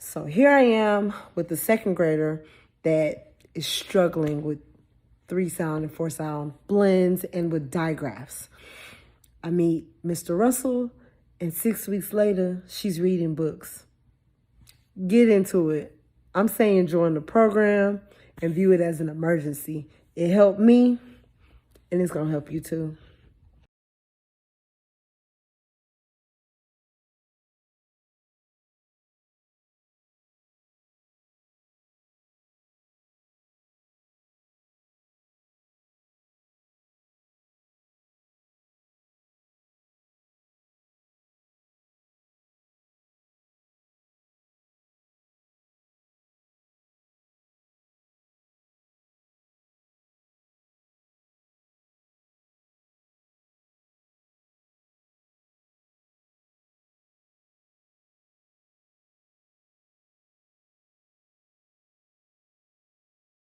So here I am with the second grader that is struggling with 3-sound and 4-sound blends and with digraphs. I meet Mr. Russell, and 6 weeks later, she's reading books. Get into it. I'm saying join the program and view it as an emergency. It helped me, and it's going to help you too.